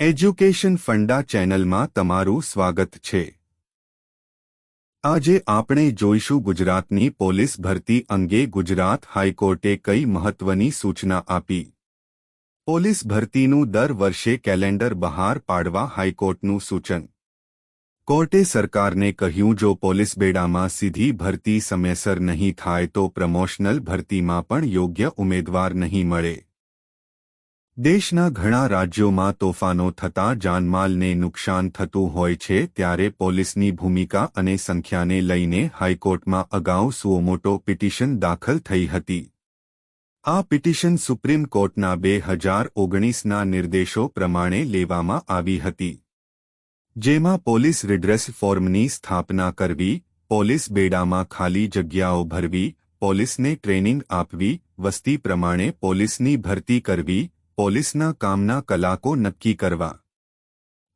Education funda ચેનલમાં તમારું સ્વાગત છે। આજે આપણે જોઈશું ગુજરાતની પોલીસ ભરતી અંગે ગુજરાત હાઈકોર્ટે કઈ મહત્વની સૂચના આપી। પોલીસ ભરતીનું દર વર્ષે કેલેન્ડર બહાર પાડવા હાઈકોર્ટનું સૂચન। કોર્ટે સરકારને કહ્યું, જો પોલીસ બેડામાં સીધી ભરતી સમયસર નહીં થાય તો પ્રમોશનલ ભરતીમાં પણ યોગ્ય ઉમેદવાર નહીં મળે। દેશના ઘણા રાજ્યોમાં તોફાનો થતાં જાનમાલને નુકસાન થતું હોય છે, ત્યારે પોલીસની ભૂમિકા અને સંખ્યાને લઈને હાઈકોર્ટમાં અગાઉ સુઓમોટો પિટિશન દાખલ થઈ હતી। આ પિટિશન સુપ્રીમ કોર્ટના 2019ના નિર્દેશો પ્રમાણે લેવામાં આવી હતી, જેમાં પોલીસ રિડ્રેસ ફોર્મની સ્થાપના કરવી, પોલીસ બેડામાં ખાલી જગ્યાઓ ભરવી, પોલીસને ટ્રેનિંગ આપવી, વસ્તી પ્રમાણે પોલીસની ભરતી કરવી, પોલીસના કામના કલાકો નક્કી કરવા,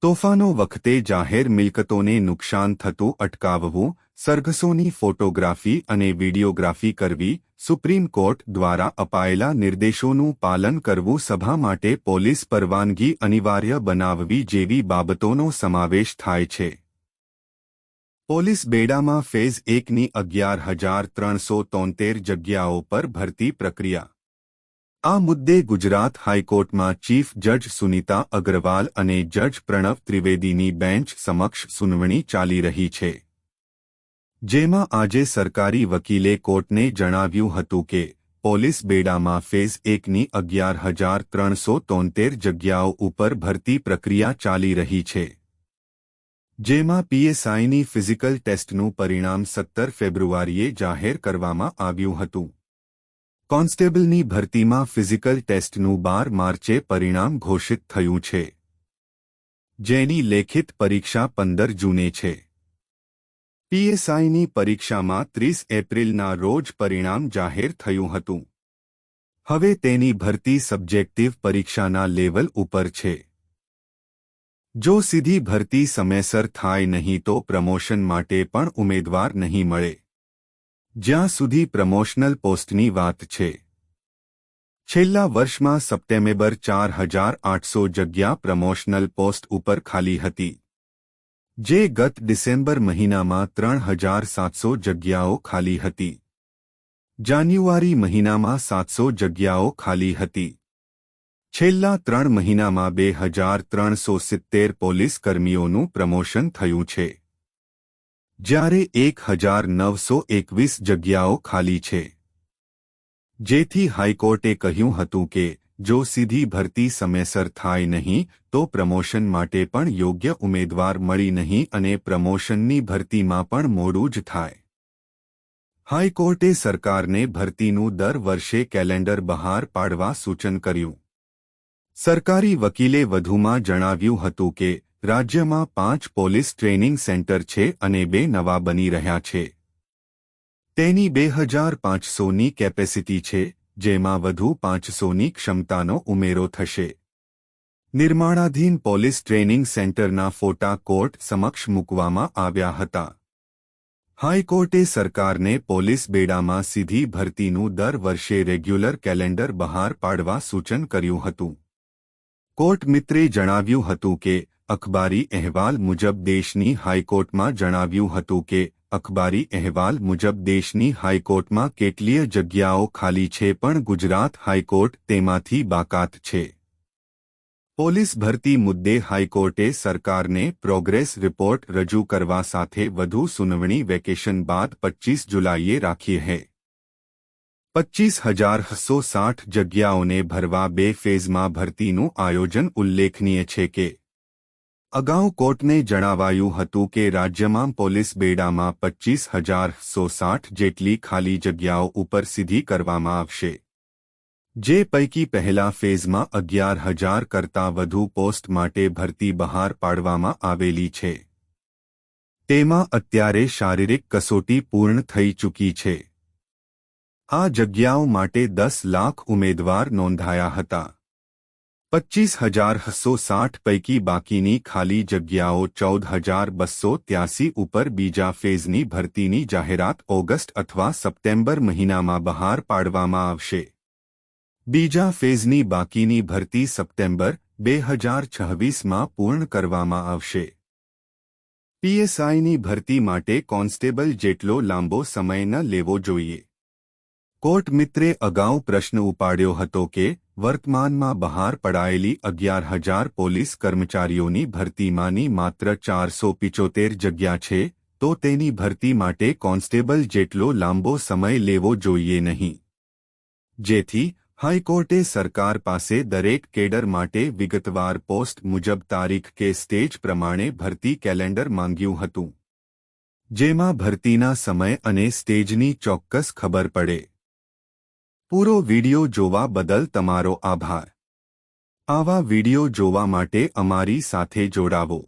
તોફાનો વખતે જાહેર મિલકતોને નુકસાન થતું અટકાવવું, સરઘસોની ફોટોગ્રાફી અને વિડિયોગ્રાફી કરવી, સુપ્રીમ કોર્ટ દ્વારા અપાયેલા નિર્દેશોનું પાલન કરવું, સભા માટે પોલીસ પરવાનગી અનિવાર્ય બનાવવી જેવી બાબતોનો સમાવેશ થાય છે। પોલીસ બેડામાં ફેઝ 1ની 11,373 જગ્યાઓ પર ભરતી પ્રક્રિયા। આ મુદ્દે ગુજરાત હાઈકોર્ટમાં ચીફ જજ સુનીતા અગ્રવાલ અને જજ પ્રણવ ત્રિવેદીની બેન્ચ સમક્ષ સુનવણી ચાલી રહી છે, જેમાં આજે સરકારી વકીલે કોર્ટને જણાવ્યું હતું કે પોલીસ બેડામાં ફેઝ 1ની 11,373 જગ્યાઓ ઉપર ભરતી પ્રક્રિયા ચાલી રહી છે, જેમાં પીએસઆઈની ફિઝિકલ ટેસ્ટનું પરિણામ 17 ફેબ્રુઆરીએ જાહેર કરવામાં આવ્યું હતું। કોન્સ્ટેબલની ભરતીમાં ફિઝિકલ ટેસ્ટનું 12 માર્ચે પરિણામ ઘોષિત થયું છે, જેની લેખિત પરીક્ષા 15 જૂને છે। પીએસઆઈની પરીક્ષામાં 30 એપ્રિલના રોજ પરિણામ જાહેર થયું હતું। હવે તેની ભરતી સબ્જેક્ટિવ પરીક્ષાના લેવલ ઉપર છે। જો સીધી ભરતી સમયસર થાય નહીં તો પ્રમોશન માટે પણ ઉમેદવાર નહીં મળે, જ્યાં સુધી પ્રમોશનલ પોસ્ટની વાત છે। છેલ્લા વર્ષમાં સપ્ટેમ્બર 4,800 જગ્યા પ્રમોશનલ પોસ્ટ ઉપર ખાલી હતી, જે ગત ડિસેમ્બર મહિનામાં 3,700 જગ્યાઓ ખાલી હતી। જાન્યુઆરી મહિનામાં 700 જગ્યાઓ ખાલી હતી। છેલ્લા 3 મહિનામાં 2,370 પોલીસ કર્મીઓનું પ્રમોશન થયું છે, જ્યારે 1,921 જગ્યાઓ ખાલી છે, જેથી હાઈકોર્ટે કહ્યું હતું કે જો સીધી ભરતી સમયસર થાય નહીં તો પ્રમોશન માટે પણ યોગ્ય ઉમેદવાર મળી નહીં અને પ્રમોશનની ભરતીમાં પણ મોડું જ થાય। હાઈકોર્ટે સરકારને ભરતીનું દર વર્ષે કેલેન્ડર બહાર પાડવા સૂચન કર્યું। સરકારી વકીલે વધુમાં જણાવ્યું હતું કે રાજ્યમાં 5 પોલીસ ટ્રેનિંગ સેન્ટર છે અને 2 નવા બની રહ્યા છે। તેની 2,500ની કેપેસિટી છે, જેમાં વધુ 500ની ક્ષમતાનો ઉમેરો થશે। નિર્માણાધીન પોલીસ ટ્રેનિંગ સેન્ટરના ફોટા કોર્ટ સમક્ષ મૂકવામાં આવ્યા હતા। હાઈકોર્ટે સરકારને પોલીસ બેડામાં સીધી ભરતીનું દર વર્ષે રેગ્યુલર કેલેન્ડર બહાર પાડવા સૂચન કર્યું હતું। કોર્ટ મિત્રે જણાવ્યું હતું કે અખબારી અહેવાલ મુજબ દેશની હાઈકોર્ટમાં જણાવ્યું હતું કે અખબારી અહેવાલ મુજબ દેશની હાઈકોર્ટમાં કેટલીય જગ્યાઓ ખાલી છે, પણ ગુજરાત હાઈકોર્ટ તેમાંથી બાકાત છે। પોલીસ ભરતી મુદ્દે હાઈકોર્ટે સરકારને પ્રોગ્રેસ રિપોર્ટ રજૂ કરવા સાથે વધુ સુનવણી વેકેશન બાદ 25 જુલાઈએ રાખી છે। 25,160 જગ્યાઓને ભરવા 2 ફેઝમાં ભરતીનું આયોજન ઉલ્લેખનીય છે કે અગાઉ કોર્ટને જણાવાયું હતું કે રાજ્યમાં પોલીસ બેડામાં 25,160 જેટલી ખાલી જગ્યાઓ ઉપર સીધી કરવામાં આવશે, જે પૈકી પહેલા ફેઝમાં 11,000 કરતાં વધુ પોસ્ટ માટે ભરતી બહાર પાડવામાં આવેલી છે। તેમાં અત્યારે શારીરિક કસોટી પૂર્ણ થઈ ચૂકી છે। આ જગ્યાઓ માટે 10 લાખ ઉમેદવાર નોંધાયા હતા। 25,160 પૈકી બાકીની ખાલી જગ્યાઓ 14,283 ઉપર બીજા ફેઝની ભરતીની જાહેરાત ઓગસ્ટ અથવા સપ્ટેમ્બર મહિનામાં બહાર પાડવામાં આવશે। બીજા ફેઝની બાકીની ભરતી સપ્ટેમ્બર, 2026માં પૂર્ણ કરવામાં આવશે. પીએસઆઈની ભરતી માટે કોન્સ્ટેબલ જેટલો લાંબો સમય ન લેવો જોઈએ. કોર્ટ મિત્રે અગાઉ પ્રશ્ન ઉપાડ્યો હતો કે વર્તમાનમાં બહાર પડાયેલી 11,000 પોલીસ કર્મચારીઓની ભરતીમાંની માત્ર 475 જગ્યા છે, તો તેની ભરતી માટે કોન્સ્ટેબલ જેટલો લાંબો સમય લેવો જોઈએ નહીં. જેથી હાઈકોર્ટે સરકાર પાસે દરેક કેડર માટે વિગતવાર પોસ્ટ મુજબ તારીખ કે સ્ટેજ પ્રમાણે ભરતી કેલેન્ડર માંગ્યું હતું, જેમાં ભરતીના સમય અને સ્ટેજની ચોક્કસ ખબર પડે. પૂરો વિડિયો જોવા બદલ તમારો આભાર. આવા વિડિયો જોવા માટે અમારી સાથે જોડાવો.